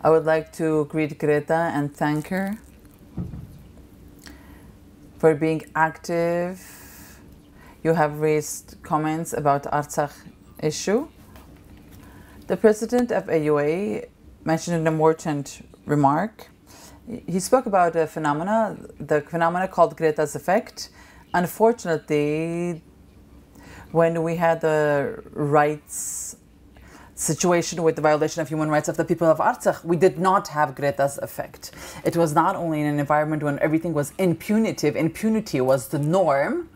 I would like to greet Greta and thank her for being active. You have raised comments about Artsakh issue. The president of AUA mentioned an important remark. He spoke about the phenomena called Greta's effect. Unfortunately, when we had the rights situation with the violation of human rights of the people of Artsakh, we did not have Greta's effect. It was not only in an environment when everything was impunitive, impunity was the norm.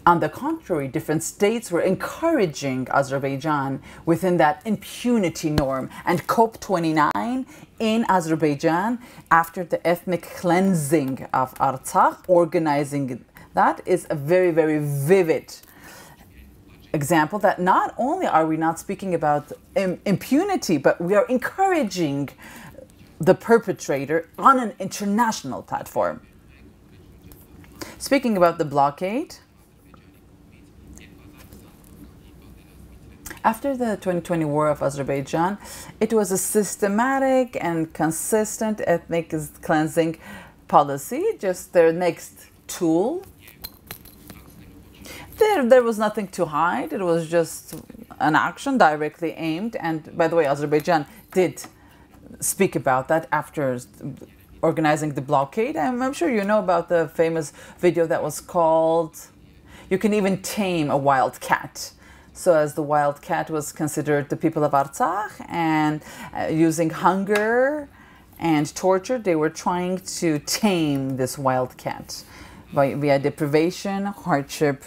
On the contrary, different states were encouraging Azerbaijan within that impunity norm. And COP29 in Azerbaijan, after the ethnic cleansing of Artsakh, organizing that is a very, very vivid example that not only are we not speaking about impunity, but we are encouraging the perpetrator on an international platform. Speaking about the blockade, after the 2020 war of Azerbaijan, it was a systematic and consistent ethnic cleansing policy, just their next tool. There was nothing to hide. It was just an action directly aimed. And by the way, Azerbaijan did speak about that after organizing the blockade. I'm sure you know about the famous video that was called "You Can Even Tame a Wild Cat." So as the wild cat was considered the people of Artsakh, and using hunger and torture, they were trying to tame this wild cat via deprivation, hardship.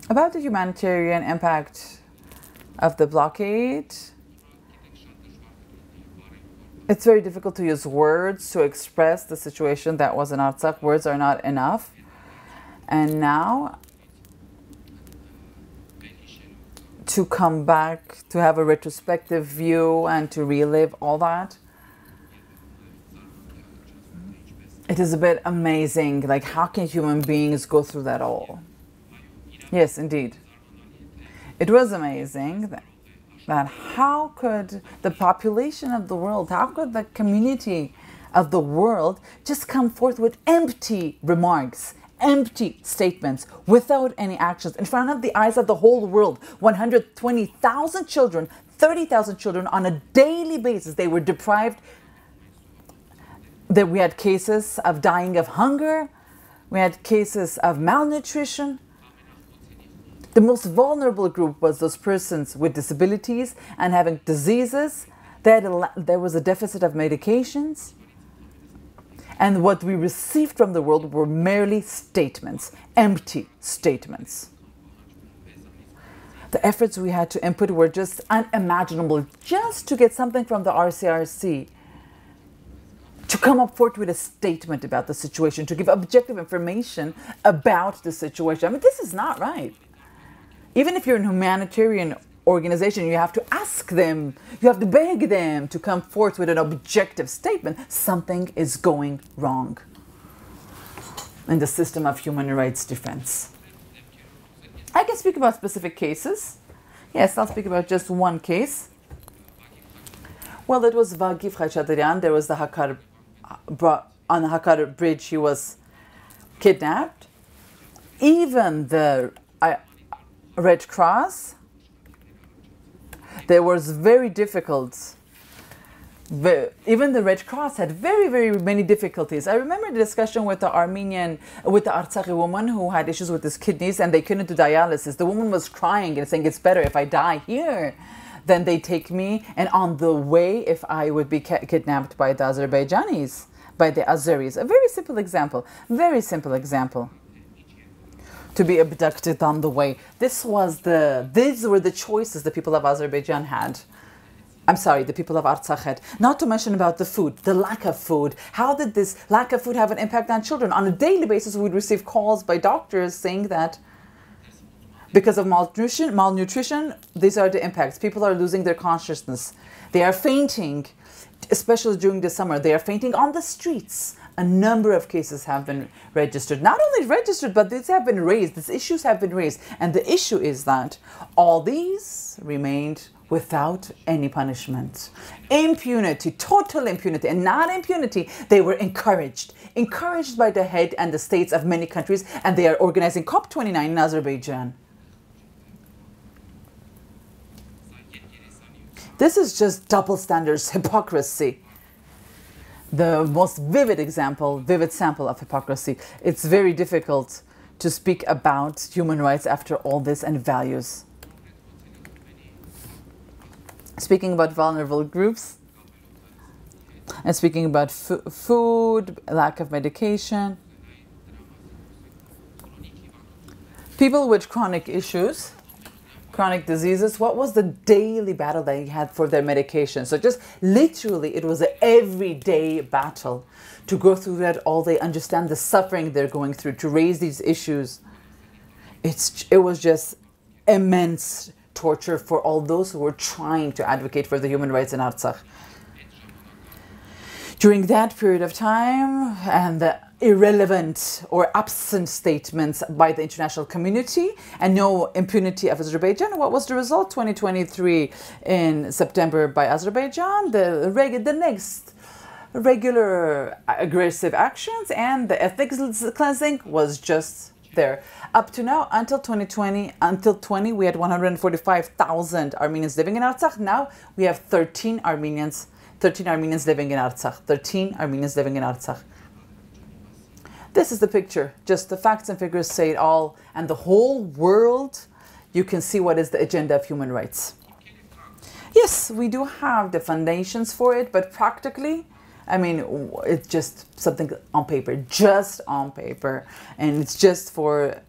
About the humanitarian impact of the blockade, it's very difficult to use words to express the situation that was in Artsakh. Words are not enough. And now, to come back, to have a retrospective view and to relive all that, it is a bit amazing. Like, how can human beings go through that all? Yes, indeed. It was amazing that how could the population of the world, how could the community of the world just come forth with empty remarks, empty statements, without any actions, in front of the eyes of the whole world. 120,000 children, 30,000 children on a daily basis, they were deprived. We had cases of dying of hunger. We had cases of malnutrition. The most vulnerable group was those persons with disabilities and having diseases. There was a deficit of medications. And what we received from the world were merely statements, empty statements. The efforts we had to input were just unimaginable, just to get something from the RCRC, to come up forth with a statement about the situation, to give objective information about the situation. I mean, this is not right. Even if you're a humanitarian organization, you have to ask them, you have to beg them to come forth with an objective statement. Something is going wrong in the system of human rights defense. I can speak about specific cases. Yes, I'll speak about just one case. Well, it was Vagif Khachadarian. There was the Hakkari, on the Hakkari bridge, he was kidnapped. Even the Red Cross, there was very difficult. Even the Red Cross had very, very many difficulties. I remember the discussion with the Artsakhi woman who had issues with his kidneys and they couldn't do dialysis. The woman was crying and saying, it's better if I die here than they take me. And on the way, if I would be kidnapped by the Azerbaijanis, by the Azeris. A very simple example. Very simple example. To be abducted on the way. These were the choices the people of Azerbaijan had. I'm sorry, the people of Artsakh had. Not to mention about the food, the lack of food. How did this lack of food have an impact on children? On a daily basis, we'd receive calls by doctors saying that because of malnutrition, these are the impacts. People are losing their consciousness. They are fainting, especially during the summer. They are fainting on the streets. A number of cases have been registered. Not only registered, but these have been raised. These issues have been raised. And the issue is that all these remained without any punishment. Impunity, total impunity, and not impunity. They were encouraged by the head and the states of many countries, and they are organizing COP29 in Azerbaijan. This is just double standards, hypocrisy. The most vivid sample of hypocrisy. It's very difficult to speak about human rights after all this and values. Speaking about vulnerable groups, and speaking about food, lack of medication, people with chronic issues, chronic diseases, what was the daily battle they had for their medication? So just literally, it was an everyday battle to go through that all day, understand the suffering they're going through, to raise these issues. It was just immense torture for all those who were trying to advocate for the human rights in Artsakh. During that period of time, and the irrelevant or absent statements by the international community and no impunity of Azerbaijan, what was the result? 2023 in September by Azerbaijan, the next regular aggressive actions, and the ethnic cleansing was just there. Up to now, until 2020, we had 145,000 Armenians living in Artsakh. Now we have 13 Armenians living in Artsakh. 13 Armenians living in Artsakh. This is the picture. Just the facts and figures say it all. And the whole world, you can see what is the agenda of human rights. Yes, we do have the foundations for it, but practically, I mean, it's just something on paper, just on paper. And it's just for,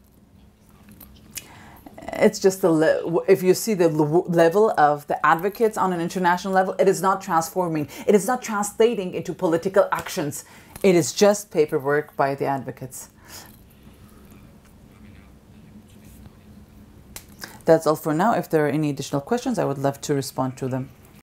it's just if you see the level of the advocates on an international level, it is not transforming. It is not translating into political actions. It is just paperwork by the advocates. That's all for now. If there are any additional questions, I would love to respond to them.